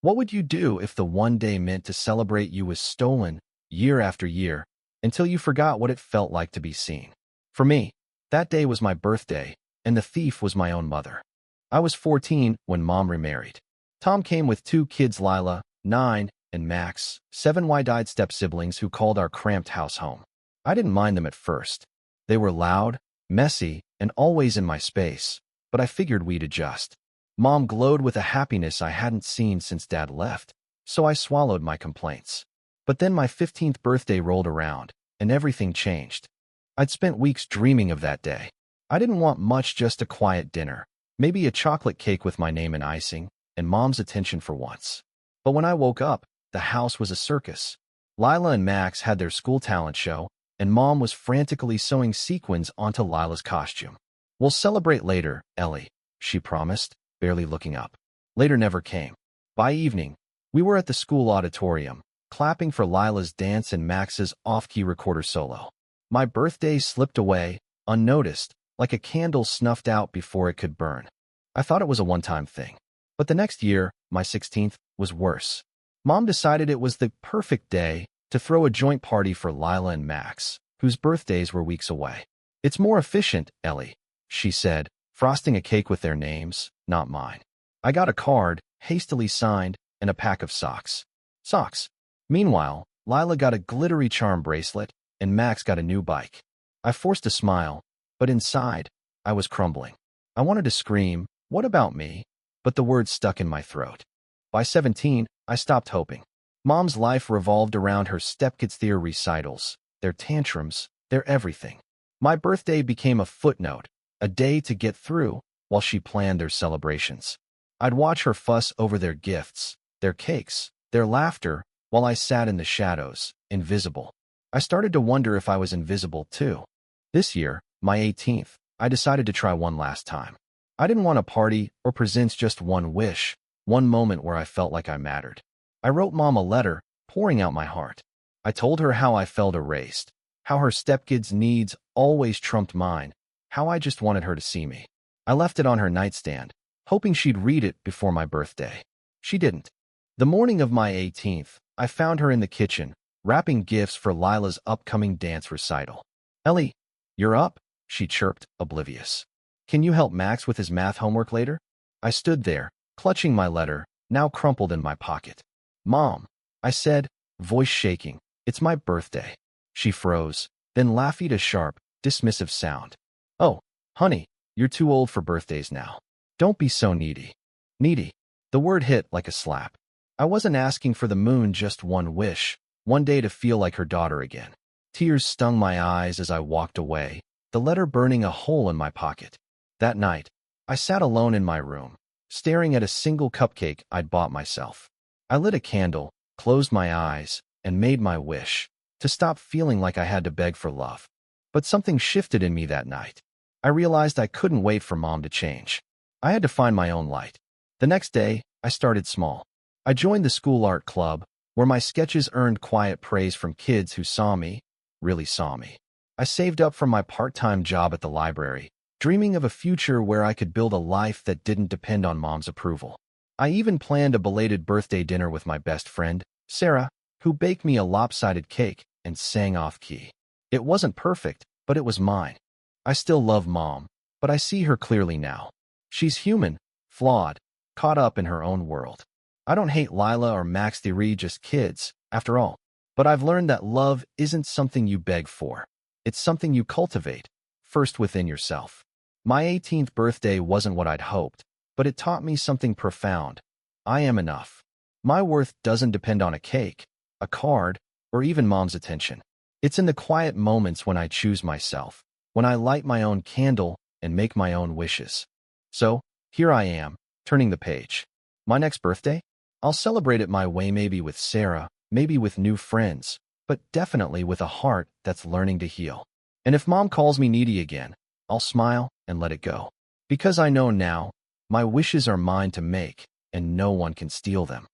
What would you do if the one day meant to celebrate you was stolen year after year until you forgot what it felt like to be seen? For me, that day was my birthday, and the thief was my own mother. I was 14 when Mom remarried. Tom came with 2 kids, Lila, 9, and Max, 7, wide-eyed step-siblings who called our cramped house home. I didn't mind them at first. They were loud, messy, and always in my space, but I figured we'd adjust. Mom glowed with a happiness I hadn't seen since Dad left, so I swallowed my complaints. But then my 15th birthday rolled around, and everything changed. I'd spent weeks dreaming of that day. I didn't want much, just a quiet dinner, maybe a chocolate cake with my name and icing, and Mom's attention for once. But when I woke up, the house was a circus. Lila and Max had their school talent show, and Mom was frantically sewing sequins onto Lila's costume. "We'll celebrate later, Ellie," she promised, barely looking up. Later never came. By evening, we were at the school auditorium, clapping for Lila's dance and Max's off-key recorder solo. My birthday slipped away, unnoticed, like a candle snuffed out before it could burn. I thought it was a one-time thing. But the next year, my 16th, was worse. Mom decided it was the perfect day to throw a joint party for Lila and Max, whose birthdays were weeks away. "It's more efficient, Ellie," she said, frosting a cake with their names, not mine. I got a card, hastily signed, and a pack of socks. Meanwhile, Lila got a glittery charm bracelet, and Max got a new bike. I forced a smile, but inside, I was crumbling. I wanted to scream, "What about me?" but the words stuck in my throat. By 17, I stopped hoping. Mom's life revolved around her Stepkids theater recitals, their tantrums, their everything. My birthday became a footnote, a day to get through while she planned their celebrations. I'd watch her fuss over their gifts, their cakes, their laughter, while I sat in the shadows, invisible. I started to wonder if I was invisible too. This year, my 18th, I decided to try one last time. I didn't want a party or presents, just one wish, one moment where I felt like I mattered. I wrote Mom a letter, pouring out my heart. I told her how I felt erased, how her stepkids' needs always trumped mine, how I just wanted her to see me. I left it on her nightstand, hoping she'd read it before my birthday. She didn't. The morning of my 18th, I found her in the kitchen, wrapping gifts for Lila's upcoming dance recital. "Ellie, you're up," she chirped, oblivious. "Can you help Max with his math homework later?" I stood there, clutching my letter, now crumpled in my pocket. "Mom," I said, voice shaking, "it's my birthday." She froze, then laughed a sharp, dismissive sound. "Oh, honey, you're too old for birthdays now. Don't be so needy." Needy. The word hit like a slap. I wasn't asking for the moon, just one wish, one day to feel like her daughter again. Tears stung my eyes as I walked away, the letter burning a hole in my pocket. That night, I sat alone in my room, staring at a single cupcake I'd bought myself. I lit a candle, closed my eyes, and made my wish, to stop feeling like I had to beg for love. But something shifted in me that night. I realized I couldn't wait for Mom to change. I had to find my own light. The next day, I started small. I joined the school art club, where my sketches earned quiet praise from kids who saw me, really saw me. I saved up from my part-time job at the library, dreaming of a future where I could build a life that didn't depend on Mom's approval. I even planned a belated birthday dinner with my best friend, Sarah, who baked me a lopsided cake and sang off-key. It wasn't perfect, but it was mine. I still love Mom, but I see her clearly now. She's human, flawed, caught up in her own world. I don't hate Lila or Max, they're just kids, after all. But I've learned that love isn't something you beg for. It's something you cultivate, first within yourself. My 18th birthday wasn't what I'd hoped, but it taught me something profound. I am enough. My worth doesn't depend on a cake, a card, or even Mom's attention. It's in the quiet moments when I choose myself, when I light my own candle and make my own wishes. So, here I am, turning the page. My next birthday? I'll celebrate it my way, maybe with Sarah, maybe with new friends, but definitely with a heart that's learning to heal. And if Mom calls me needy again, I'll smile and let it go. Because I know now, my wishes are mine to make, and no one can steal them.